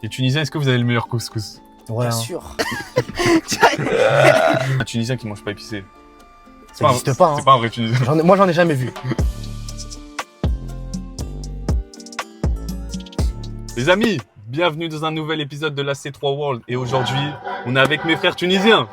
Les Tunisiens, est-ce que vous avez le meilleur couscous? Ouais, Bien hein. sûr. Un Tunisien qui mange pas épicé. Ça n'existe pas. C'est Hein. pas un vrai Tunisien. Moi, j'en ai jamais vu. Les amis, bienvenue dans un nouvel épisode de la C3 World. Et aujourd'hui, on est avec mes frères tunisiens.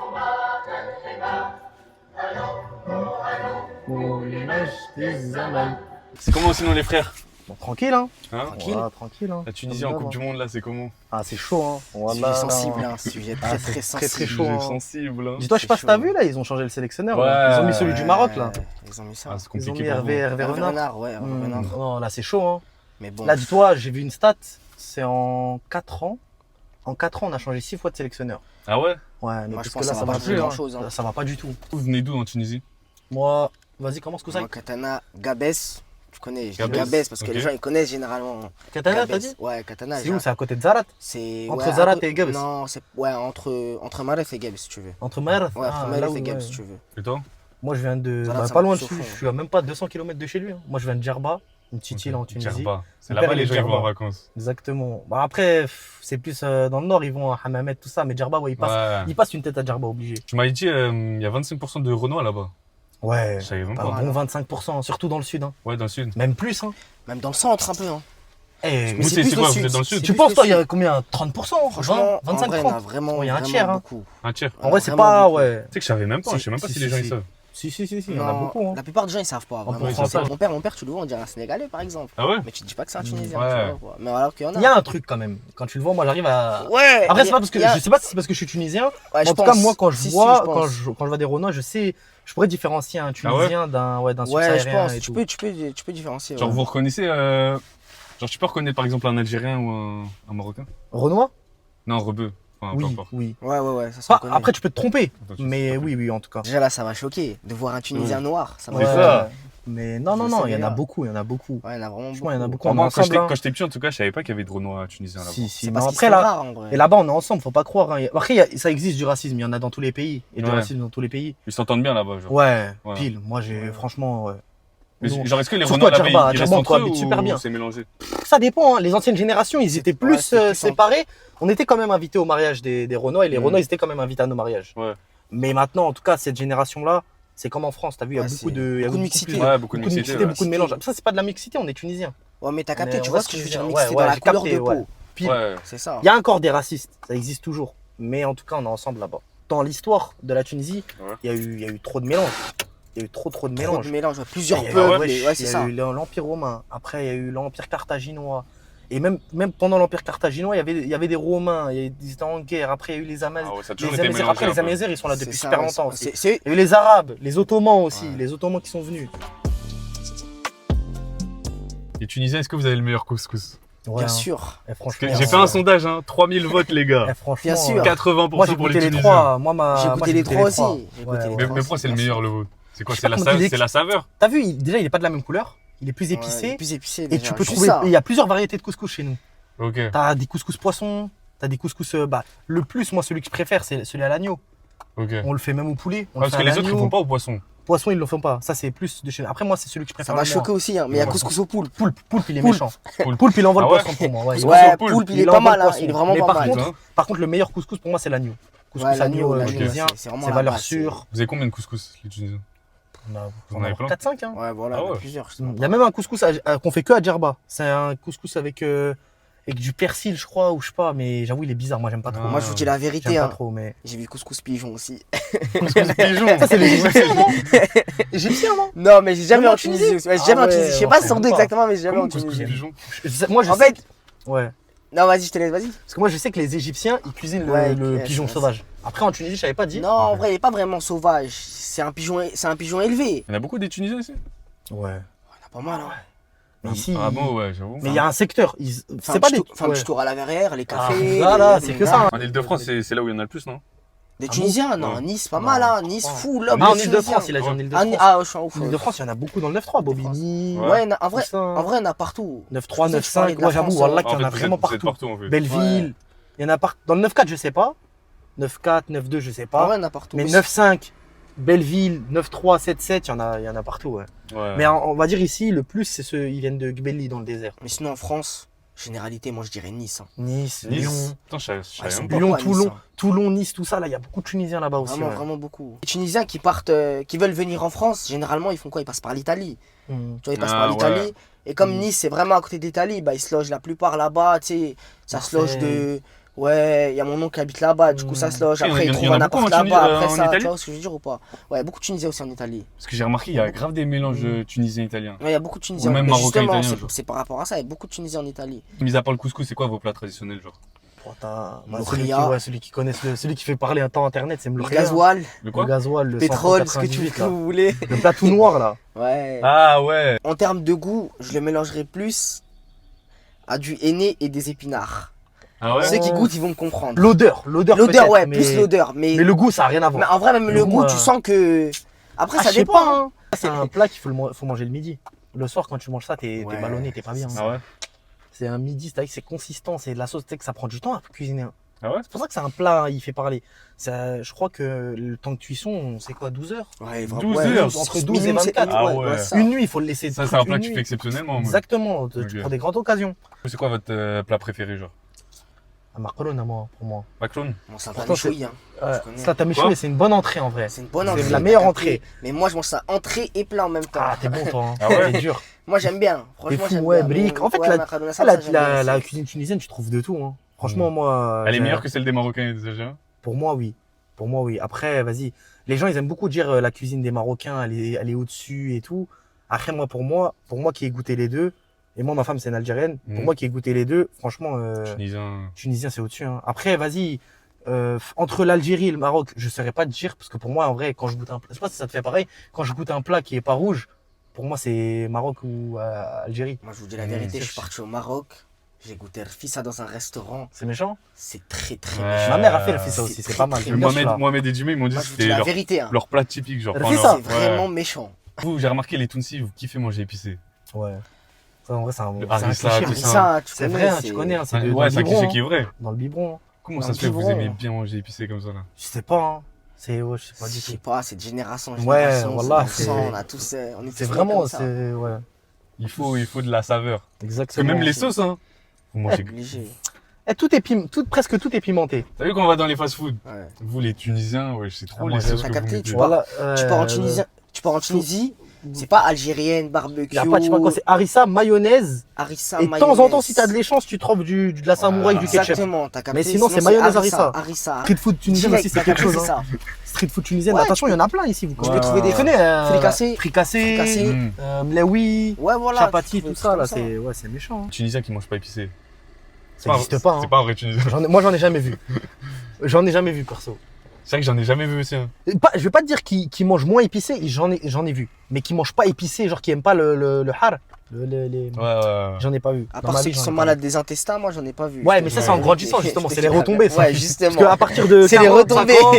C'est comment sinon les frères? Bon, tranquille, hein. Hein? Tranquille. Voilà, tranquille, hein. La Tunisie en Comme Coupe d'hab, du Monde là, c'est comment? Ah, c'est chaud, hein. Voilà, Sujet là, sensible, là. hein. Sujet Ah, très c'est très très, sensible. chaud, hein. Sensible. Hein. Dis-toi, je sais pas si C'est t'as chaud. vu, là, ils ont changé le sélectionneur. Ouais. Là. Ils ont mis celui du Maroc, là. Ils ont mis ça. Ah, c'est Ils ont compliqué mis pour vous. Hervé Renard. Renard, ouais, Hervé Renard. Non, là, c'est chaud, hein. Mais bon. Là, dis-toi, j'ai vu une stat. C'est en 4 ans. En 4 ans, on a changé 6 fois de sélectionneur. Ah ouais? Ouais, mais Moi, parce je pense que là, que ça va pas plus, changer hein. grand-chose, hein. Ça va pas du tout. Vous venez d'où en Tunisie? Moi, vas-y, commence que ça. Moi, Katana, Gabès. Tu connais, je dis Gabès, Gabès parce que ok. les gens ils connaissent généralement. Katana, t'as Gabès. dit? Ouais, Katana. C'est où? C'est à côté de Zarat? C'est Entre ouais, Zarat un peu- et Gabès? Non, c'est ouais, entre Maref et Gabès si tu veux. Entre Mer Ouais, entre là Maref où, et Gabès ouais. si tu veux. Et toi? Moi, je viens de. Zarat, Bah, ça pas va loin plus dessus. au fond. Je suis à même pas 200 km de chez lui. Hein. Moi, je viens de Djerba, une petite île en Tunisie. Djerba. C'est Mon là-bas père, il les est gens ils vont en Djerba. vacances. Exactement. Bah, après, c'est plus dans le nord, ils vont à Hammamet, tout ça. Mais Djerba, ouais, Ouais. il passe une tête à Djerba, obligé. Tu m'avais dit, il y a 25% de Renois là-bas. Ouais. Je savais même Pas pas. bon 25%, surtout dans le sud. Hein. Ouais, dans le sud. Même plus. Hein. Même dans le centre un peu hein. Eh, Mais Vous, c'est c'est plus quoi? le Vous sud, êtes dans le c'est sud? tu plus penses, le toi, il y sud. a combien? 30%? Franchement, 20, en vrai, il y en a 25-30? vraiment, Il y a un vraiment tiers, hein. beaucoup. Un tiers. En vrai, c'est Vraiment pas. beaucoup. Ouais. Tu sais que je savais même pas. Si, Je sais même pas si, si si, les gens si. ils savent. Si, il y en a Non, beaucoup. Hein. La plupart des gens ils savent pas. Vraiment. pourcentage. Mon père, tu le vois, on dirait un Sénégalais par exemple. Ah ouais? Mais tu te dis pas que c'est un Tunisien. Ouais. Tu vois, quoi. Mais alors qu'il y en a. Il y a un truc quand même. Quand tu le vois, moi, j'arrive à. Ouais. Après, c'est pas parce que. il y a- Je sais pas si c'est parce que je suis tunisien. Ouais, En je tout cas, pense. moi, quand je Si, si, vois, je pense. quand je vois des Renois, je pourrais différencier un Tunisien d'un Ouais, subsahárien je pense. et Tu tout. peux différencier. Genre ouais. vous reconnaissez, genre tu peux reconnaître par exemple un Algérien ou un Marocain? Renois? Non, rebeu. Enfin, peu Oui, importe. oui. Ouais, ça se Pas- reconnaît. après, tu peux te tromper, Attention, mais c'est oui, en tout cas. Déjà là, ça m'a choqué de voir un Tunisien noir. Ça m'a C'est Ouais, choqué. ça. Mais non, Je il y savais en a pas. beaucoup, il y en a beaucoup. Ouais, il y en a vraiment Franchement, il y en a beaucoup. Moi, On est quand ensemble, hein. j'étais petit, en tout cas, je savais pas qu'il y avait de Renois tunisiens là-bas. Si, si. C'est Non, parce après, qu'ils sont là, rares en vrai. et là-bas, on est ensemble, faut pas croire. Hein. Après, ça existe du racisme, il y en a dans tous les pays. Et du Ouais. racisme dans tous les pays. Ils s'entendent bien là-bas, genre. Ouais, Ouais. pile. Moi, j'ai franchement. Ouais. Mais Nous, genre, est-ce que les surtout Renois à là-bas, Djerba, ils à restent Djerba, on entre eux cohabite super bien. ou c'est mélangé? Ça dépend, hein. Les anciennes générations, ils étaient plus c'était plus séparés. On était quand même invités au mariage des Renois et les Mm. Renois, ils étaient quand même invités à nos mariages. Ouais. Mais maintenant, en tout cas, cette génération-là, c'est comme en France. T'as vu, il y a Ouais, beaucoup c'est de. il y a beaucoup de mixité. plus- Ouais, beaucoup de Beaucoup de mixité. mixité, ouais. beaucoup de mélange. Ça, c'est pas de la mixité, on est tunisien. Ouais, mais t'as On capté, est- tu on vois voit ce que je veux ce dire, que je veux mixité dire. dans Ouais, la j'ai couleur capté, de ouais. peau. Pile. Ouais. C'est ça. Il y a encore des racistes, ça existe toujours. Mais en tout cas, on est ensemble là-bas. Dans l'histoire de la Tunisie, Ouais. il y a eu trop de mélange. Il y a eu trop de Trop mélange. de mélange, ouais, plusieurs Il y a eu- peuples. ouais, Ouais, c'est il y a ça. eu l'Empire romain, après il y a eu l'Empire carthaginois. Et même pendant l'Empire carthaginois, il y avait des Romains, ils étaient en guerre. Après, il y a eu les Amazigh. Ah ouais, ça a toujours Les été Amazigh. mélangé. Après, les un peu. Amazigh, ils sont là C'est depuis ça, super ouais, longtemps aussi. c'est- Il y a eu les Arabes, les Ottomans aussi, Ouais. les Ottomans qui sont venus. Les Tunisiens, est-ce que vous avez le meilleur couscous? Ouais, Bien hein. sûr. Eh, Parce franchement, que j'ai fait un sondage, hein. 3000 votes, les gars. franchement, Bien sûr. 80% Moi, j'ai pour les goûté les Tunisiens. trois. J'ai goûté les trois aussi. J'ai Ouais, goûté les ouais. trois. Mais pourquoi c'est le meilleur le vôtre? C'est quoi? Je sais C'est pas comment tu c'est la saveur? T'as vu, déjà, il est pas de la même couleur. Il est plus Ouais, épicé. il est plus épicé. Et déjà. tu peux Juste trouver. ça. Il y a plusieurs variétés de couscous chez nous. Ok. T'as des couscous poisson, t'as des couscous. Le plus, moi, celui que je préfère, c'est celui à l'agneau. Ok. On le fait même au poulet. On Ah, le parce fait que à les autres, ils l'agneau. font pas au poisson. Poisson, ils le font pas. Ça, c'est plus de chez nous. Après, moi, c'est celui que je Ça préfère. m'a le moins. choqué aussi, hein. Mais il y a Ouais. couscous au poulpe. Poulpe, il est Poulpe. méchant. Poulpe. Poulpe, il envoie Ah le ouais poisson pour moi. Ouais, Couscous Ouais, au poulpe. poulpe, il est Il pas envoie mal, le hein. poisson. Il est vraiment Mais pas par mal. contre, Par contre, le meilleur couscous pour moi, c'est l'agneau. Couscous Ouais, l'agneau, tunisien, c'est vraiment c'est la valeur base, sûre. Vous avez combien de couscous, les Tunisiens? Vous en avez plein? 4-5. Hein. Ouais, voilà, Ah il y en a ouais. plusieurs. justement. Il y a même un couscous qu'on fait que à Djerba. C'est un couscous avec du persil, je crois, ou je sais pas, mais j'avoue, il est bizarre. Moi, j'aime pas trop. Ah. Moi, je vous dis la J'aime vérité, pas hein. trop, mais. J'ai vu couscous pigeon aussi. Couscous pigeon. Ça, c'est les Égyptiens, non Égyptiens, non Non, mais j'ai jamais Même en en Tunisie. Tunisie Ouais, j'ai jamais Ah en Tunisie. Je sais ouais, pas on sur sait d'où pas. exactement, mais j'ai jamais Comment en couscous Tunisie. pigeon? Moi, je En sais. fait, Ouais. non, vas-y, je te laisse, vas-y. Parce que moi, je sais que les Égyptiens, ils cuisinent Ouais, le ouais, pigeon c'est- sauvage. Après, en Tunisie, je t'avais pas dit. Non, en vrai, il est pas vraiment sauvage. C'est un pigeon élevé. Il y en a beaucoup des Tunisiens ici? Ouais. Il y en a pas mal, hein. Mais ici, Ah bon, ouais, j'avoue. mais il y a un secteur. C'est pas des. Enfin, un petit tour à la verrière, les Ah, cafés. voilà, les- c'est que ça. hein. En Ile-de-France, c'est là où il y en a le plus, non? Des Ah Tunisiens, bon non, Ouais. Nice, pas Non, mal, hein. je Nice, crois. fou, là. Ah, en Ile-de-France, il a dit en Ouais. Ile-de-France. Ah, je suis en ouf. En Ile-de-France, il y en a beaucoup dans le 9-3, Bobigny. Ouais. Ouais, en vrai, tout ça. en vrai, il y en a partout. 9-3, Je sais que je parlais 9-5. de la Ouais, j'avoue, France, voilà hein. qu'il y en a vraiment vous êtes partout. partout, en fait. Belleville. Il y en a partout. Dans le 9-4, je sais pas. 9-4, 9-2, je sais En pas. vrai, il y en a partout. Mais aussi. 9-5, Belleville, 9-3, 7-7, il y en a partout. Ouais. Ouais. Mais on va dire ici, le plus, c'est ceux ils viennent de Gbelli dans le désert. Mais sinon, en France, Généralité, moi je dirais Nice. Hein. Nice, Nice. Lyon. Putain, je savais ils sont même pas. Lyon, beaucoup à Nice, Toulon, hein. Toulon, Nice, tout ça, là, il y a beaucoup de Tunisiens là-bas aussi. Vraiment, ouais. vraiment beaucoup. Les Tunisiens qui partent, qui veulent venir en France, généralement ils font quoi? Ils passent par l'Italie. Hmm. Tu vois, ils passent Ah, par l'Italie. ouais. Et comme Mm. Nice, c'est vraiment à côté d'Italie, bah, ils se logent la plupart là-bas, tu sais. Ça se loge Marseille. de. Ouais, il y a mon oncle qui habite là-bas, du coup ça se loge. Il y en a- Après, il y ils en a trouvent un beaucoup appart en Tunisie, là-bas. Après en ça, Italie tu vois ce que je veux dire ou pas? Ouais, beaucoup de Tunisiens aussi en Italie. Parce que j'ai remarqué, il y a grave des mélanges Mm. tunisien-italien. Ouais, il y a beaucoup de Tunisiens. Ou même Mais Marocains, justement, Italiens, genre. c'est par rapport à ça, il y a beaucoup de Tunisiens en Italie. Mis à part le couscous, c'est quoi vos plats traditionnels, genre? Oh, moi, Le celui qui, Ria. ouais, celui qui connaît, celui qui fait parler un temps internet, c'est Le Mlouria. gasoil, Le Le quoi? gasoil, le pétrole, ce que 198, là. vous voulez. Le plat tout noir là. Ouais. Ah ouais. En termes de goût, je le mélangerai plus à du henné et des épinards. Ah ouais? Ceux qui goûtent, ils vont me comprendre. L'odeur L'odeur, peut-être, ouais, mais... plus l'odeur. Mais Mais le goût, ça n'a rien à mais voir. en vrai, même Le le goût, goût, tu sens que. Après, ça je sais dépend. pas, Hein. C'est un plat qu'il faut manger le midi. Le soir, quand tu manges ça, t'es Ouais, ballonné, t'es pas bien. Ah ouais? C'est un midi, c'est consistant, c'est de la sauce, tu sais que ça prend du temps à cuisiner. Hein. Ah ouais? C'est pour ça que c'est un plat, hein, il fait parler. Je crois que le temps de cuisson, c'est quoi, 12 heures Ouais, 12 ouais, heures. Entre 12 et minimum, 24. Ah ouais. ça. Une nuit, il faut le laisser. Ça, toute c'est un plat une que tu nuit. fais exceptionnellement. moi. Exactement, Ok. tu prends des grandes occasions. C'est quoi votre plat préféré, genre? Un macaroni, moi, pour moi. Macron? Bon, c'est un Pourtant, plat méchoui, hein. Je connais. Ça, t'as Quoi méchoui, c'est une bonne entrée en vrai. C'est une bonne C'est entrée. la meilleure t'as entrée. compris. Mais moi, je mange ça entrée et plat en même temps. Ah, t'es bon, toi. Hein. Ah ouais T'es dur. Moi, j'aime bien. T'es Franchement, fou, j'aime ouais, bien. brique. En fait, Ouais, la, macaroni, la, ça, la, j'aime bien la aussi. cuisine tunisienne, tu trouves de tout. Hein. Franchement, moi. Elle est j'ai- meilleure que celle des Marocains et des Algériens? Pour moi, oui. Pour moi, oui. Après, vas-y. Les gens, ils aiment beaucoup dire la cuisine des Marocains, elle est au-dessus et tout. Après, pour moi qui ai goûté les deux, et moi, ma femme, c'est une Algérienne. Pour Mhm. moi qui ai goûté les deux, franchement, Tunisien. Tunisien, c'est au-dessus. Hein. Après, vas-y. Entre l'Algérie et le Maroc, je saurais pas te dire, parce que pour moi, en vrai, quand je goûte un plat, je sais pas si ça te fait pareil, quand je goûte un plat qui est pas rouge, pour moi, c'est Maroc ou Algérie. Moi, je vous dis la Mmh. vérité, je suis parti au Maroc. J'ai goûté le fissa dans un restaurant. C'est méchant. C'est très, très Ouais. méchant. Ma mère a fait le fissa c'est aussi, c'est très, pas mal. très J'aime bien ce Mohamed, plat. Mohamed et Jimmy, ils m'ont dit Moi, que je vous dis c'était la leur, vérité. Hein. leur plat typique, genre. Le Enfin, fissa. C'est leur- vraiment ouais. méchant. Vous, j'ai remarqué, les Tunisiens, vous kiffez manger épicé. Ouais. Ça, en vrai, c'est un harissa, cliché, tout mais ça. Ça, tu c'est connais, vrai, hein, tu connais, hein, c'est dans Ouais, le c'est un biberon, cliché hein. qui est vrai. Dans le biberon. hein. Comment Dans ça le se fait que vous biberon, aimez hein. bien manger épicé comme ça, là? Je sais pas, hein. Ouais, je sais pas Je du sais tout. pas, c'est de génération en Ouais, génération. voilà, c'est dans le c'est- sang, on a tous. On est C'est tous vraiment, comme ça. c'est, ouais. Il faut de la saveur. Parce que Exactement. même les sauces, hein. Vous mangez. Obligé. Presque tout est pimenté. T'as vu quand on va dans les fast-food? Ouais. Vous, les Tunisiens, ouais, c'est trop Ah, les moi, sauces t'as que capté, vous mettez. tu vois. Voilà, Tu pars en Tunisie, c'est pas algérienne, barbecue, Y a pas, tu sais pas quoi, c'est harissa, mayonnaise. harissa, Et de temps en temps, si t'as de l'échance, tu trouves de la samouraï, Voilà. du ketchup. Exactement, t'as capté. Mais sinon, c'est mayonnaise harissa. Harissa. Street food tunisienne Direct, aussi, c'est t'as quelque capté, chose. c'est Hein. ça. Street food tunisienne, Ouais, attention, il y en a plein ici. Vous Tu peux trouver des connais fricassés. fricassés, Mmh. mlewi, Ouais, voilà. chapati, tu peux tout ça, là, trouver c'est méchant. hein. Tunisien qui mange pas épicé. Ça n'existe pas. Hein. C'est pas un vrai Tunisien. Moi, j'en ai jamais vu. J'en ai jamais vu, perso. C'est vrai que j'en ai jamais vu aussi. Hein. Je vais pas te dire qu'ils mangent moins épicé, j'en ai vu. Mais qui mangent pas épicé, genre qui aiment pas le har. Ouais, ouais. J'en ai pas vu. À Dans part ma ceux vie, qui j'en ai sont pas malades des intestins, moi j'en ai pas vu. vu. Ouais, mais ça, c'est en grandissant, justement. C'est les retombées, ça. Ouais, Parce justement. qu'à partir de. C'est les 40, retombées. 50,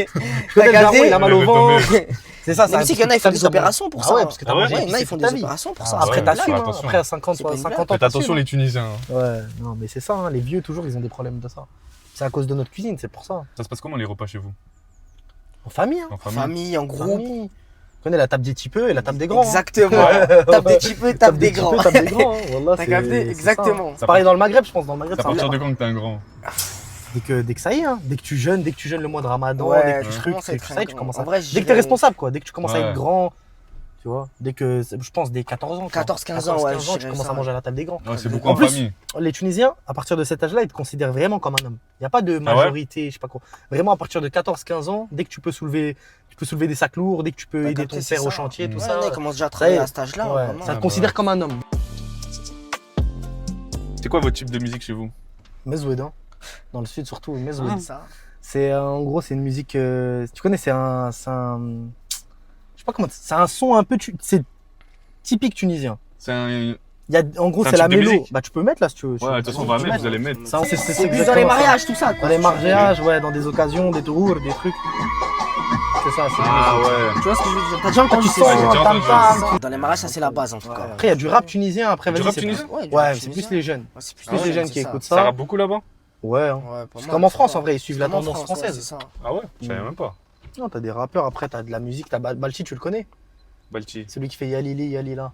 je connais le T'as daron, il a capté mal au Les ventre. retombées. C'est ça, Même si qu'il y en a, ils font des opérations pour ça. Ah ouais, hein. parce que t'as Ah ouais, mangé Ouais, il y en a, épicé ils font toute des ta vie. opérations pour Ah, ça. ouais. Après, t'assumes. hein. attention. Après, à 50, C'est pas une 50 ans. Faites attention, t'assumes. les Tunisiens. Hein. Ouais, non, mais c'est ça, hein, les vieux, toujours, ils ont des problèmes de ça. C'est à cause de notre cuisine, c'est pour ça. Ça se passe comment les repas chez vous? En famille, hein. En famille? Famille, en En groupe. famille. Tu connais la table des petits peu et la table des grands. hein. Exactement. Tape des petits peu, tape des grands. Table des grands, hein. Wallah, T'as c'est- capté? c'est ça. Exactement. C'est pareil dans le Maghreb, je pense. Dans le Maghreb, C'est à c'est un partir peu- de quand que t'es un grand? dès que ça y est, hein. Dès que tu jeûnes le mois de Ramadan, Ouais, dès que tu tu commences à être ça y est, tu grand. commences En à. vrai, Dès que t'es j'irais- responsable, quoi. Dès que tu commences à Ouais. être grand, tu vois. Je pense, dès 14 ans. 14-15 ans, ouais, 15 ans, je tu dirais commences ça. à manger à la table des grands. Ouais, c'est En beaucoup en plus- famille. Les Tunisiens, à partir de cet âge-là, ils te considèrent vraiment comme un homme. Il n'y a pas de majorité, je sais pas quoi. Vraiment, à partir de 14-15 ans, dès que tu peux soulever des sacs lourds, dès que tu peux T'as aider capté, ton c'est père ça. au chantier, tout Ouais, ça. Ouais, ils commencent déjà à travailler Ça y est. à cet âge-là. Ouais, vraiment. ça te bah considère ouais. comme un homme. C'est quoi votre type de musique chez vous? Mezoued, hein. Dans le sud surtout, Mezoued. C'est ça. C'est en gros, c'est une musique. Tu connais, c'est un. Je sais pas comment. C'est un son un peu. C'est typique tunisien. C'est un. En gros, C'est un c'est la type de mélo. musique Bah, tu peux mettre là si tu veux. Ouais, de toute façon, on va mettre, vous allez mettre. Ça, c'est C'est plus dans les exactement ça. mariages, tout ça. Dans quoi. les mariages, ouais, dans des occasions, des tours, des trucs. C'est ça, c'est Ah ouais. Tu vois ce que je veux dire? T'as déjà entendu tu ces sens, j'ai sons déjà entendu. tam-tam. Dans les mariages, ça c'est la base en tout cas. Après, il y a du rap tunisien. Après, Du vas-y, rap c'est tunisien? Ouais, du Ouais, rap c'est tunisien. plus les jeunes. Ouais, c'est plus Plus les les jeunes c'est qui ça. écoutent Ça ça. rappe beaucoup là-bas? Ouais, hein. Ouais, pas C'est mal, comme en ça France va. en vrai, ils suivent la Comme en tendance France, ouais, française. c'est ça. Ah ouais? Je savais Mm. même pas. Non, t'as des rappeurs, après t'as de la musique, t'as Balti, tu le connais. Balti. Celui qui fait Yalili, Yalila.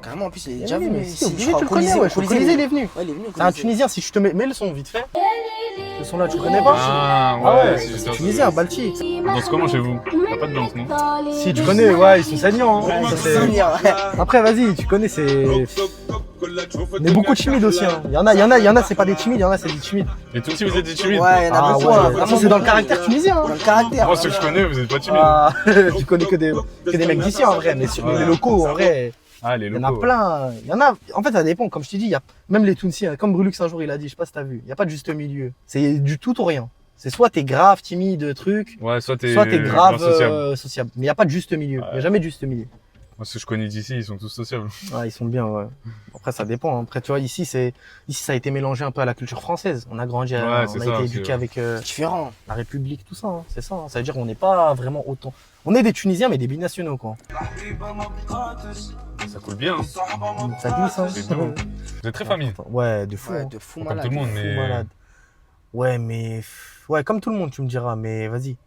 Carrément, en plus, il est Mais déjà oui, venu. mais ici, si, je obligé, crois, tu le connais, ouais. Colisée, il est venu. Ouais, il est venu. C'est un Tunisien, si je te mets le son vite fait. Ce son là, tu le connais pas? Ah Ah ouais, si, c'est Tunisien, Balti. On danse comment chez vous? Y'a pas de danse, non? Si, tu connais, ouais, ils sont saignants. Hein. Ouais, Ça, c'est c'est- venir, ouais. Après, vas-y, tu connais, c'est. On est beaucoup timides aussi. Hein. Il y en a, c'est pas des timides, il y en a, c'est des timides. Et tout aussi, vous êtes des timides? Ouais, il y en a Ah beaucoup. ouais, hein, ça, vraiment c'est dans le beaucoup. caractère tunisien. Dans Hein. le caractère. Moi, ceux que je connais, vous êtes pas timides. Ah, tu connais que des mecs d'ici en vrai, mais sur Ouais. les locaux, en vrai, Ah, les il y en a locaux. plein. Il y en a, en fait, ça dépend. Comme je t'ai dit, il y a même les Tunisiens, comme Brulux un jour il a dit, je sais pas si t'as vu, il n'y a pas de juste milieu. C'est du tout ou rien. C'est soit t'es grave, timide, truc, Ouais, soit t'es grave sociable. sociable. Mais il n'y a pas de juste milieu. Il n'y a jamais de juste milieu. Moi, ceux que je connais d'ici, ils sont tous sociables. Ouais, ils sont bien, ouais. Après, ça dépend. Après, tu vois, ici, ça a été mélangé un peu à la culture française. On a grandi, Ouais, on c'est a ça, été c'est éduqué vrai. avec C'est différent. la République, tout ça. Hein. C'est ça. Hein. Ça veut dire qu'on n'est pas vraiment autant. On est des Tunisiens, mais des binationaux, quoi. Ça coule bien. Hein. Ça glisse, hein. C'est bon. Vous êtes très famille. Ouais, de fou. Ouais, hein. de fou Comme malade. tout le monde, Fou mais. malade. Ouais, mais. Ouais, comme tout le monde, tu me diras, mais vas-y.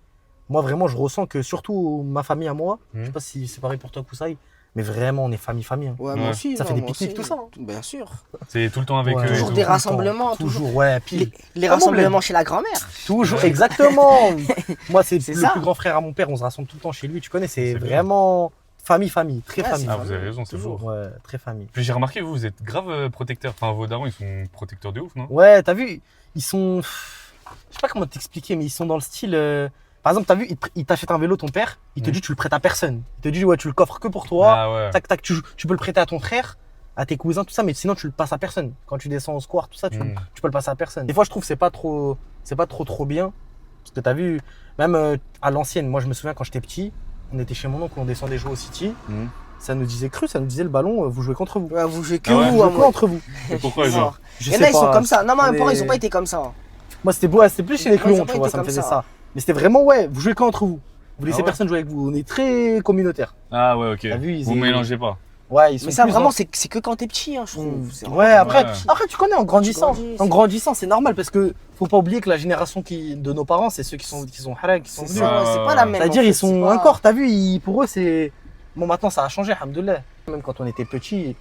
Moi, vraiment, je ressens que surtout ma famille à moi, je sais pas si c'est pareil pour toi, Koussaï, mais vraiment, on est famille. Hein. Ouais, Ouais. moi aussi. Ça non, fait des moi pique-niques, aussi. tout ça, hein. Bien sûr. C'est tout le temps avec Ouais. eux. et Toujours tout. des Tout le temps. rassemblements, Toujours, ouais, pile. Les Comment rassemblements chez la grand-mère. Toujours, exactement. Moi, c'est C'est le ça. plus grand frère à mon père, on se rassemble tout le temps chez lui, tu connais, c'est C'est bien. vraiment famille, très Ouais, famille. Ah, vous avez raison, c'est Toujours. beau. Ouais, très famille. Puis j'ai remarqué, vous êtes grave protecteur. Enfin, vos darons, ils sont protecteurs de ouf, non? Ouais, t'as vu, ils sont. Je sais pas comment t'expliquer, mais ils sont dans le style. Par exemple, t'as vu, il t'achète un vélo, ton père, il te dit tu le prêtes à personne. Il te dit ouais, tu le coffres que pour toi. Ah ouais. Tac, tac, tu peux le prêter à ton frère, à tes cousins, tout ça, mais sinon tu le passes à personne. Quand tu descends au square, tout ça, tu peux le passer à personne. Des fois, je trouve que c'est pas trop bien. Parce que t'as vu, même à l'ancienne, moi je me souviens quand j'étais petit, on était chez mon oncle, on descendait jouer au City. Mhm. Ça nous disait ça nous disait le ballon, vous jouez qu'entre vous. Ouais, vous jouez que Ah ouais. vous, Vous à jouez que moi. entre vous. Et pourquoi, Je suis genre mort. Je Et sais là, ils sont pas, comme ça. Non, mais mes parents, ils ont mais- pas été comme ça. Moi, c'était plus chez les Moi, ils clowns, ont pas tu vois, été ça me comme faisait ça. ça. Mais c'était vraiment, ouais, vous jouez qu'entre vous. Vous laissez Ah ouais. personne jouer avec vous. On est très communautaire. Ah ouais, ok. T'as vu, Vous mélangez pas. Ouais, ils sont Mais ça, plus vraiment, dans- c'est que quand t'es petit, hein, je trouve. C'est Ouais, après, Ouais. après, tu connais, en grandissant. Tu grandis, En grandissant, c'est normal parce que faut pas oublier que la génération de nos parents, c'est ceux qui sont harak, qui sont C'est venus. ça, ouais, c'est pas la même. C'est-à-dire, en fait, ils sont c'est pas- encore, t'as vu, pour eux, c'est. Bon, maintenant, ça a changé, alhamdoulilah. Même quand on était petits,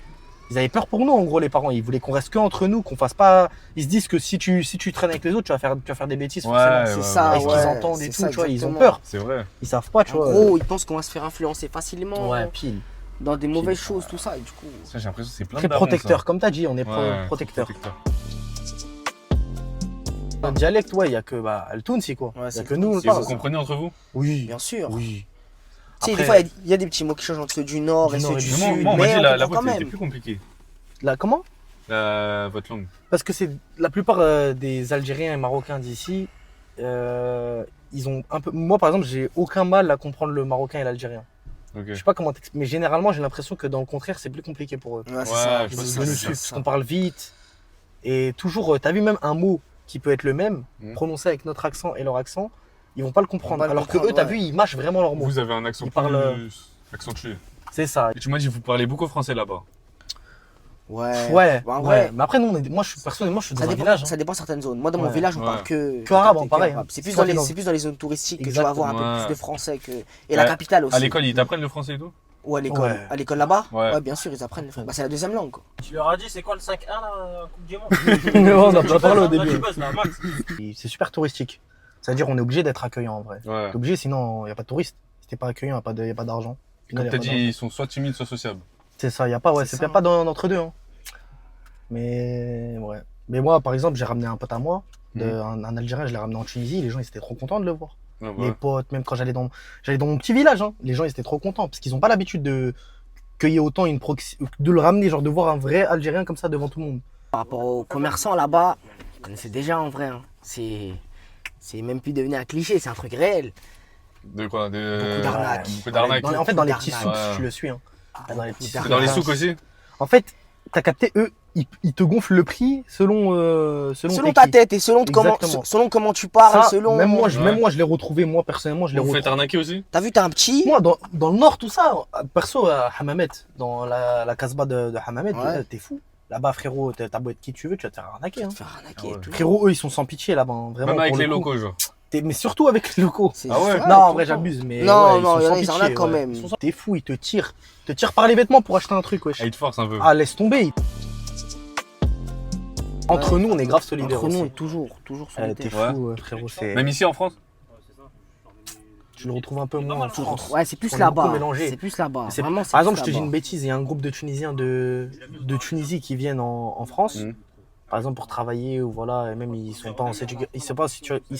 ils avaient peur pour nous, en gros, les parents. Ils voulaient qu'on reste que entre nous, qu'on fasse pas. Ils se disent que si tu traînes avec les autres, tu vas faire des bêtises, Ouais, forcément. C'est ouais, ça, Avec ce qu'ils ouais, entendent et c'est tout, ça, tu vois, ils ont exactement. peur. C'est vrai. Ils savent pas, tu En vois. gros, ils pensent qu'on va se faire influencer facilement Ouais, pile. dans des mauvaises choses, tout ça. Et du coup, Ça, j'ai l'impression que c'est plein Très de darons, protecteur, ça. comme t'as dit, on est Ouais, protecteur. Un dialecte, ouais, il y a que le Tounsi, quoi. Ouais, Il y a c'est que le nous, on le Et vous parle. comprenez entre vous? Oui, bien sûr. oui. Tu sais, Après- des fois, il y a des petits mots qui changent entre ceux du nord Du et nord ceux et du du sud. Moi, on m'a mais dit la comprend vôtre, quand c'était même. plus compliqué. Là, comment? Votre langue. Parce que c'est la plupart des Algériens et Marocains d'ici, ils ont un peu. Moi, par exemple, j'ai aucun mal à comprendre le Marocain et l'Algérien. Ok. Je sais pas comment t'expliquer, mais généralement, j'ai l'impression que dans le contraire, c'est plus compliqué pour eux. Ouais, c'est Ouais, ça. je Ils vois sont ça, devenus c'est suisses, ça. parce qu'on parle vite. Et toujours, t'as vu même un mot qui peut être le même, prononcé avec notre accent et leur accent, ils vont pas le comprendre. Ils vont pas le Alors que eux, comprendre, t'as ouais. vu, ils mâchent vraiment leurs mots. Vous avez un accent Ils parlent- plus accentué. C'est ça. Et tu m'as dit, vous parlez beaucoup français là-bas. Ouais. Ouais, Bah, ouais. ouais. Mais après, nous, moi, personnellement, je suis dans Ça un dépend, village. hein. ça dépend certaines zones. Moi, dans mon Ouais. village, on Ouais. parle que arabe, que pareil, arabe. hein. C'est plus, Tout à fait c'est plus dans les zones touristiques que tu vas Exactement. avoir un peu Ouais. plus de français que. Et la Ouais. capitale aussi. À l'école, ils t'apprennent le français et tout? Ou à l'école. Ouais. À l'école là-bas Ouais. bien sûr, ils apprennent. Bah, c'est la deuxième langue, quoi. Tu leur as dit c'est quoi le 5-1 là, Coupe du Monde? Non, on a pas parlé au Là, début. tu bosses, là, Max. C'est super touristique. C'est-à-dire, on est obligé d'être accueillant en vrai. Ouais. T'es obligé, sinon, il n'y a pas de touristes. Si t'es pas accueillant, il n'y a pas d'argent. Au final, Comme y a t'as pas dit, d'argent. ils sont soit timides, soit sociables. C'est ça, il n'y a pas, ouais, C'est c'est ça. pas d'entre deux. Hein. Mais, ouais. Mais moi, par exemple, j'ai ramené un pote à moi, un Algérien, je l'ai ramené en Tunisie. Les gens, ils étaient trop contents de le voir. Ouais, Mes ouais. potes, même quand j'allais dans mon petit village, hein, les gens, ils étaient trop contents parce qu'ils n'ont pas l'habitude de qu'il y ait autant de le ramener, genre de voir un vrai Algérien comme ça devant tout le monde. Par rapport aux commerçants là-bas, ils connaissaient déjà en vrai. Hein. C'est même plus devenu un cliché, c'est un truc réel. De quoi? Beaucoup d'arnaques. Beaucoup d'arnaques. En fait, dans les petits D'arnaque. souks, Ouais. tu le suis. Hein. Dans les petits C'est souks. Dans les souks aussi? En fait, t'as capté, eux, ils te gonflent le prix selon Selon t'es ta qui. tête et Exactement. selon comment tu parles, Ça, selon. même moi, Ouais. je l'ai retrouvé, moi, personnellement, je l'ai Vous faites retrouvé. arnaquer aussi? T'as vu, t'as un petit. Moi, dans le nord, tout ça, perso, à Hamamet, dans la casbah de Hamamet, Ouais. t'es fou. Là-bas, frérot, t'as beau être qui tu veux, tu vas te faire arnaquer. Hein. Te faire arnaquer Ah ouais. et tout. Frérot, eux, ils sont sans pitié là-bas. Hein. Vraiment, Même avec pour les le coup. locaux, genre. Mais surtout avec les locaux. Ah ouais. Non, en vrai, j'abuse, mais. Non, ouais, non, ils il y en sont a, ils sans en ont pitié, quand ouais. même. T'es fou, ils te tirent. Ils te tirent par les vêtements pour acheter un truc, wesh. Ah, il te force un peu. Ah, laisse tomber. Entre nous, on est grave solidaires. Entre nous, on aussi. est toujours T'es solidaires. fou, frérot. Même ici en France. Tu le retrouves un peu moins en France. Ouais, c'est plus On est beaucoup là-bas. mélangés. C'est plus là-bas. C'est- Vraiment, c'est Par plus exemple, je te dis là-bas. une bêtise, il y a un groupe de Tunisiens de Tunisie qui viennent en France, Mhm. par exemple pour travailler ou voilà, et même ils sont pas en ils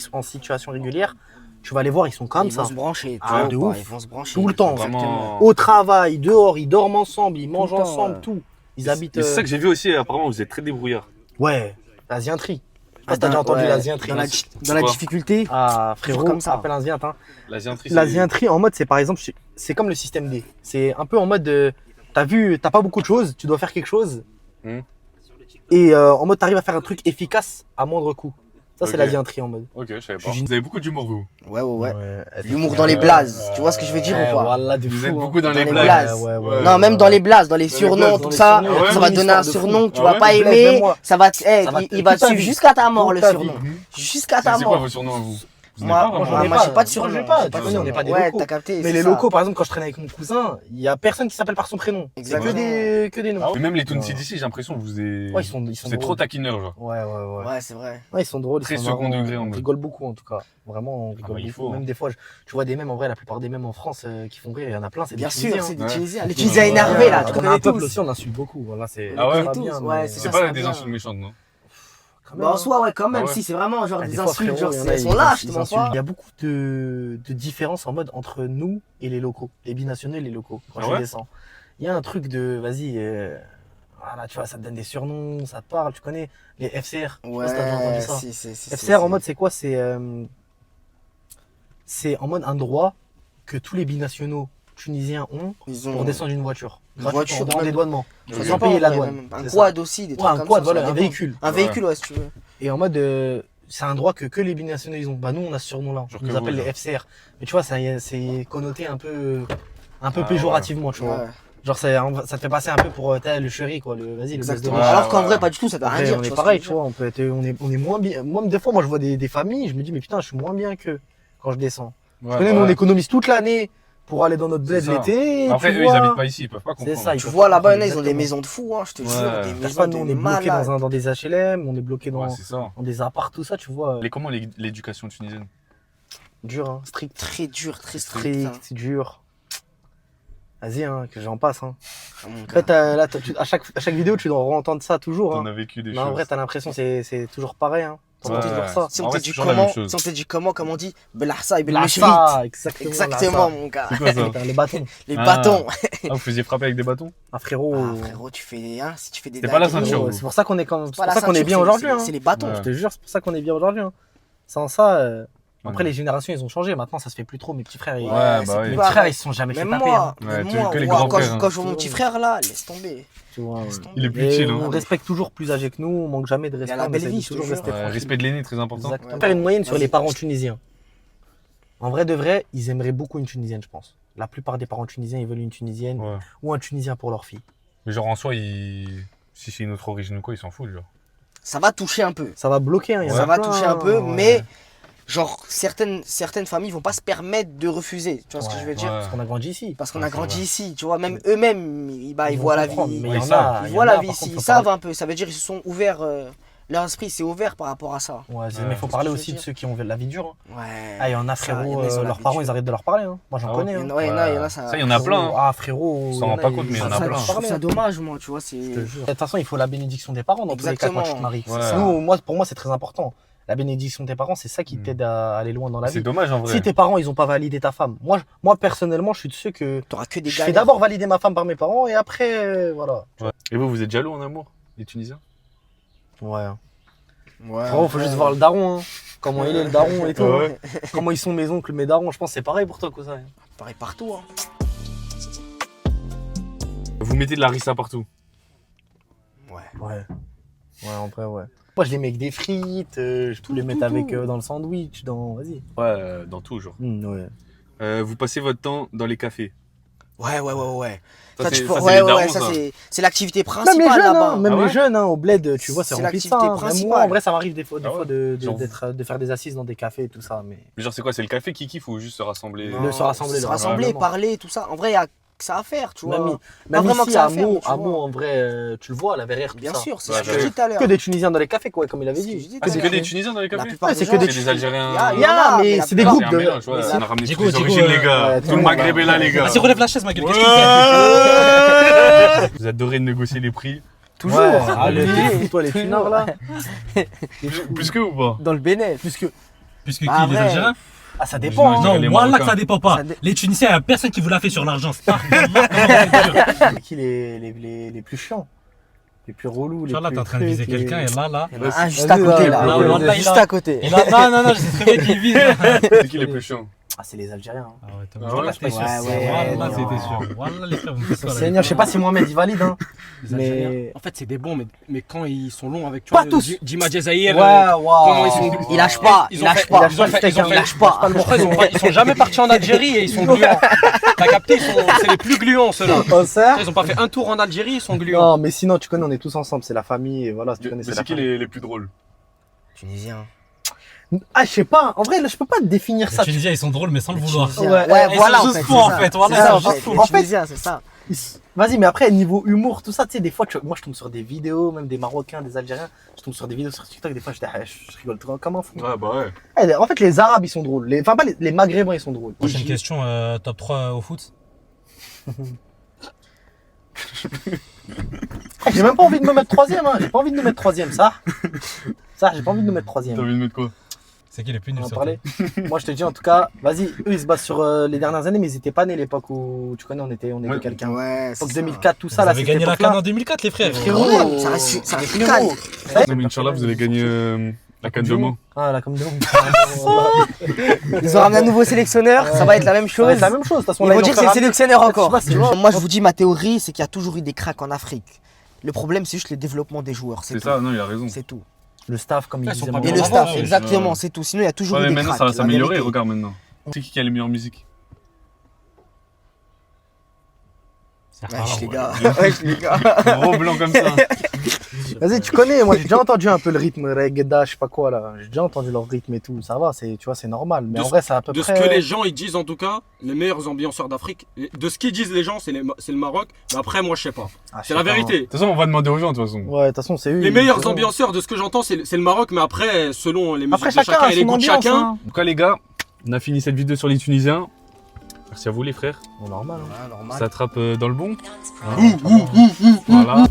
sont en situation régulière. Tu vas les voir, ils sont comme Ils vont ça. se brancher. Ah, tu de vois, ouf. Ils vont se brancher. Tout le temps. Vraiment. Au travail, dehors, ils dorment ensemble, ils mangent le temps, ensemble, ouais. tout. Ils habitent. Mais c'est ça que j'ai vu aussi, apparemment, vous êtes très débrouillard. Ouais, l'asienterie. Je sais pas si t'as déjà entendu Ouais, l'asienterie. Dans la quoi difficulté. Ah, frérot, comme ça. appelle l'asiate, hein. L'asienterie, L'asienterie en mode, c'est par exemple, c'est comme le système D. C'est un peu en mode, t'as pas beaucoup de choses, tu dois faire quelque chose. Hmm. Et en mode, t'arrives à faire un truc efficace à moindre coût. Ça, c'est Ok. l'asienterie en mode. Ok, je savais Je pas. suis- Vous avez beaucoup d'humour, vous. Ouais. L'humour dans les blazes. Tu vois ce que je veux dire ou pas? Voilà, de Vous fou, êtes hein. beaucoup dans Dans les les blagues. blazes. Ouais. Non, même dans les blazes, dans les Dans les surnoms, blazes, tout dans les ça, surnoms, ouais. ça va Une te donner un histoire de surnom fou. que tu Ah vas ouais pas Blaise, aimer. même moi. Ça va te, Ça va il va te toute ta suivre vie. jusqu'à ta mort, Toute le ta surnom. vie. Jusqu'à ta C'est quoi mort. vos surnoms, vous Vous Moi, n'avez pas, moi, vraiment moi, j'ai pas de Moi, surnom. j'ai pas. J'ai Tu connais, on n'est pas des Ouais, locaux. t'as capté. Mais c'est les ça. locaux, par exemple, quand je traîne avec mon cousin, il y a personne qui s'appelle par son prénom. C'est Exactement. que des noms. Mais même les Tunisiens d'ici, j'ai l'impression que vous êtes. Ouais, ils sont C'est trop drôles. taquineur, genre. Ouais. Ouais, c'est vrai. Ouais, ils sont drôles, Très ils sont second marrants. degré, en On mode. rigole beaucoup en tout cas. Vraiment, on rigole bah, il beaucoup. faut, Même hein. des fois, tu vois des mèmes en vrai, la plupart des mèmes en France qui font rire, il y en a plein, c'est des Bien sûr, Tunisiens. c'est des Ouais. Tunisiens. Les Ouais. Tunisiens énervés là, tu On a connais un peuple tous. aussi, on insulte beaucoup. Voilà, c'est Ah ouais pas tous, bien, ouais, mais- c'est C'est ça, pas c'est des bien. insultes méchantes, non quand même, Bah en hein. soi, ouais, quand même, Ah ouais. si c'est vraiment genre Ah, des fois, insultes, frérot, genre il y en a, elles ils sont lâches, ils tu vois insultent. pas. Il y a beaucoup de différences en mode entre nous et les locaux, les binationaux et les locaux, quand Ah je ouais descends. Il y a un truc de, vas-y, voilà, tu vois, ça te donne des surnoms, ça te parle, tu connais les FCR. Je sais pas si t'as déjà entendu Ouais, ça. si. FCR en mode, c'est quoi? C'est en mode un droit que tous les binationaux tunisiens ont Ils ont pour descendre une voiture. Une Gratuitement, voiture, dans même. des douanements. Ok. Ils ont payé la Ouais, douane. même. Un c'est ça. quad aussi, des Ouais, trucs un comme quad, ça, voilà, ça un dépend. véhicule. Un véhicule, ouais, si tu veux. Et en mode, c'est un droit que les binationaux ils ont. Bah nous on a ce surnom-là. Genre On que nous appelle vous, les FCR. Mais tu vois, c'est connoté un peu Ah, péjorativement, tu vois. Ouais. Genre ça te fait passer un peu pour le chéri quoi. Vas-y, le gosse de Exactement. Ouais, Alors qu'en ouais. vrai, pas du tout, ça veut rien Après, dire. on tu est vois ce pareil, que tu je veux vois. On est moins bien. Moi, des fois, moi je vois des familles, je me dis mais putain, je suis moins bien que quand je descends. Ouais, Tu connais, nous on économise toute l'année pour aller dans notre bled C'est ça. l'été. Après, tu eux, ils vois. habitent pas ici, ils peuvent pas comprendre. C'est ça, dire. ils Tu peuvent vois pas là-bas, comprendre, ils ont des exactement. maisons de fous, hein, je te Ouais. jure. Des Cherche maisons pas, nous on de est bloqué malades. dans des HLM, on est bloqué Ouais, dans c'est ça. des apparts, tout ça, tu vois. Comment l'éducation tunisienne Dur, hein, strict. Très dur, très strict. hein. Strict, dur. Vas-y, hein, que j'en passe. Hein. Ah, mon En gars. fait, à chaque vidéo, tu dois entendre ça toujours. T'en Hein. as vécu des Mais en choses. vrai, t'as l'impression que c'est toujours pareil. Hein. T'entends Ouais. toujours ça. Si En on vrai, te c'est dit toujours la même comment, chose. si on te dit comment, comme on dit, Belahsa et Là, Belmeshrit. ça, exactement. Exactement, mon gars. C'est quoi ça Les bâtons. Les Ah. bâtons. Ah, vous faisiez frapper avec des bâtons Ah, frérot. Ah, frérot, tu fais, hein, si tu fais des C'était pas la dingueries, ceinture. C'est pour ça qu'on est, c'est pas pour la ça qu'on est ceinture, bien c'est- aujourd'hui. c'est- Hein. C'est les bâtons. Ouais. Je te jure, c'est pour ça qu'on est bien aujourd'hui. Hein. Sans ça, après Ouais. les générations, ils ont changé. Maintenant, ça se fait plus trop. Mes petits frères, Ouais, bah c'est oui. plus mes petits pareil. frères, ils se sont jamais fait Même taper. moi, Hein. Ouais, même tu- moi, que les moi, grands quand frères, quand je vois mon petit frère là, laisse tomber. Tu vois, Laisse tomber. Il est plus Et chill, on hein. respecte toujours plus âgés que nous, on manque jamais de respect. la on belle essaie vie, de je te toujours jure. rester Ouais, tranquille. respect de l'aîné, très important. Exactement. Ouais. Faire une moyenne sur Vas-y. les parents tunisiens. En vrai de vrai, ils aimeraient beaucoup une Tunisienne, je pense. La plupart des parents tunisiens, ils veulent une Tunisienne Ouais. ou un Tunisien pour leur fille. Mais genre, en soi, si c'est une autre origine ou quoi, ils s'en foutent, genre. Ça va toucher un peu. Ça va bloquer, hein, il y en a Ça va plein, toucher un peu, ouais. mais genre certaines familles vont pas se permettre de refuser. Tu vois ce que Ouais, je veux dire? ouais. Parce qu'on a grandi ici. Parce qu'on Ouais, a c'est grandi vrai. ici, tu vois, même eux-mêmes, ils vont voient la comprendre, vie. mais Ouais, il y en ils savent. a. Ils il y voient en la a, vie par ici, contre, ils faut savent parler- un peu. Ça veut dire qu'ils se sont ouverts, leur esprit s'est ouvert par rapport à ça. Ouais, Ouais. mais il faut C'est parler ce que je aussi veux de dire. ceux qui ont la vie dure. Hein. Ouais. Ah, il y en a, Ça, il y en frérot, a, ils ont la leurs vie parents, dure. ils arrêtent de leur parler. Hein. Moi, j'en Ah ouais. connais. Il y Hein. en a, il y en a, il y en a, Ça, il y en a plein, hein. Ah, frérot. On il s'en y en rend a, pas ils- compte, mais il y en a ça, plein. Je trouve ça dommage, moi, tu vois. Je C'est. te jure. De toute façon, il faut la bénédiction des parents dans tous les cas quand tu te maries. Ouais. Nous, pour moi, c'est très important. La bénédiction des parents, c'est ça qui t'aide à aller loin dans la C'est vie. dommage, en vrai. Si tes parents, ils ont pas validé ta femme. Moi personnellement, je suis de ceux que T'auras que des je fais galères. d'abord valider ma femme par mes parents et après, voilà. Ouais. Et vous êtes jaloux en amour, les Tunisiens Ouais. Ouais. Frérot, faut juste voir le daron. Hein. Comment il est le daron et tout. Ouais. Comment ils sont mes oncles, mes darons. Je pense que c'est pareil pour toi que ça. Hein. Pareil partout, hein. Vous mettez de la rissa partout. Ouais. Ouais, en vrai, ouais. Moi, je les mets avec des frites, je peux les mettre avec dans le sandwich, dans. Vas-y. Ouais, dans tout, genre. Ouais. Vous passez votre temps dans les cafés. Ouais. Ça, tu c'est peux- ça, c'est ouais, les ouais, darons, ça ça. c'est l'activité Même les principale jeunes, là-bas. hein, même Ah les ouais jeunes, hein, au bled, tu vois, c'est C'est rempli de ça. l'activité Même principale. moi, en vrai, ça m'arrive des fois, Ah ouais. Genre- de faire des assises dans des cafés et tout ça. Mais Mais genre, c'est quoi? C'est le café qui kiffe ou juste se rassembler? Non. se rassembler, Se le rassembler, rassemblement. parler, tout ça. En vrai, il y a que ça à faire, tu vois. même vraiment ici, que ça à à faire, Meaux, tu vois. en vrai, tu le vois, la verrière, tout Bien ça. sûr, c'est Ouais, ce que je dis tout à l'heure. Que des Tunisiens dans les cafés, quoi, comme il avait C'est ce que je dit. dis Ah, tout c'est à que l'heure. des Tunisiens dans les La cafés? plupart Ouais, des c'est gens, que des C'est des Algériens. Il y en a, mais la c'est des plupart- groupes C'est un de. mélange, ouais. mais On a ramené Diego, toutes les Diego, origines, les gars. ouais, Tout tout le le Maghreb est là, les gars. Vas-y, relève la chaise, ma gueule. Qu'est-ce que tu fais Vous adorez négocier les prix. Toujours. Ouais, allez, allez, toi, les tunards, là. Plus que ou pas? Dans le bénéfice. Puisque. Puisque qui, Ah, les ouais. Algériens? Ah, ça dépend. Je hein. dirais Non, les voilà que Marocains. ça dépend pas. Ça dé- Les Tunisiens, il n'y a personne qui vous l'a fait sur l'argent. C'est pas. C'est qui les plus chiants? Les plus relous, les Inch'Allah, plus t'es en train de viser trucs, quelqu'un et là. Il y en a un juste Vas-y, à côté ouais, là. ouais, ouais, Juste ouais. à côté. Et là, non, je sais très bien qui vise. C'est qui les plus chiants? Ah, c'est les Algériens. hein. Ah ouais, t'as Ah ouais, t'es sûr. ouais, Wallah, ouais, c'était ouais. sûr. Wallah, les frères, vous me faites ça, là. Seigneur, je sais pas si Mohamed il valide, hein. Les Algériens. Mais. En fait, c'est des bons, mais quand ils sont longs avec tu Pas vois, tous. Dima Jazair, Comment ils sont- Il lâche pas, Ils il ont lâche fait- pas. ils ont fait- ils ont fait- lâche pas. je crois ils sont jamais partis en Algérie et ils sont gluants. T'as capté, c'est les plus gluants ceux-là. Oh, ça? Ils ont pas fait un tour en Algérie, ils sont gluants. Non, mais sinon, tu connais, on est tous ensemble, c'est la famille, et voilà, tu connais, Mais c'est c'est la qui famille. les plus drôles? Tunisien. Ah, je sais pas, en vrai, là, je peux pas te définir Les ça. Tunisiens, ils sont drôles, mais sans le vouloir. Ouais, Ouais, ils voilà sont en juste fait. fous, en c'est fait, ça. voilà. C'est ça, En fait, les en fait- Tunisiens, c'est ça. Vas-y, mais après, niveau humour, tout ça, tu sais, des fois, moi, je tombe sur des vidéos, même des Marocains, des Algériens, je tombe sur des vidéos sur TikTok, des fois, je rigole trop comme un fou. Ouais, bah ouais. Eh, en fait, les Arabes, ils sont drôles. Enfin, pas les Maghrébins, ils sont drôles. Prochaine question, top 3 au foot. J'ai même pas envie de me mettre troisième, hein. J'ai pas envie de me mettre troisième, ça. Ça, j'ai pas envie de me mettre T'as troisième. envie de mettre quoi? C'est qui les plus On nuls en sur parlait. Moi, je te dis, en tout cas, vas-y, eux, ils se basent sur les dernières années, mais ils étaient pas nés l'époque où, tu connais, on était Ouais. quelqu'un. Ouais, L'époque c'est 2004, tout Vous ça, là, avez cette gagné la époque-là. CAN en 2004, les frères. Frérot, Ouais, ça reste une frérot. canne. Non, mais Inch'Allah, vous allez gagner la canne de mots. Ah, là, comme de Ils ont ramené un nouveau sélectionneur, ça va être la même chose. C'est la même chose, de toute façon. Ils là, vont ils dire ont que c'est le fait sélectionneur encore. vois, c'est vrai. Moi, je vous dis, ma théorie, c'est qu'il y a toujours eu des cracks en Afrique. Le problème, c'est juste le développement des joueurs. C'est tout. ça, non, il a raison. C'est tout. le staff, comme il Ils disait. sont pas Maman. Et bien le bravo, staff, ouais. exactement, c'est tout. Sinon, il y a toujours Ouais, eu mais des maintenant, cracks. ça va la s'améliorer, vérité. regarde maintenant. C'est qui a les meilleures musiques? C'est Wesh, rare, les ouais. gars. Wesh, les gars. Gros blanc comme ça. Vas-y, tu connais, moi j'ai déjà entendu un peu le rythme, Reggae, je sais pas quoi là. J'ai déjà entendu leur rythme et tout, ça va, tu vois, c'est normal. Mais De en ce- vrai, c'est à peu De ce près. que les gens ils disent en tout cas, les meilleurs ambianceurs d'Afrique, de ce qu'ils disent les gens, c'est le Maroc. Mais après, moi, je sais pas. Ah, je C'est sais la pas, vérité. De toute façon, on va demander aux gens, de toute façon. hein. Ouais, de toute façon, c'est eux. Les meilleurs c'est eux. ambianceurs, de ce que j'entends, c'est le Maroc. Mais après, selon les musiques Après, de chacun chacun a et les son goûts de ambiance. chacun, Hein. En tout cas, les gars, on a fini cette vidéo sur les Tunisiens. Merci à vous, les frères. Bon, normal. Hein. Ah, normal. Ça attrape dans le bon. Voilà.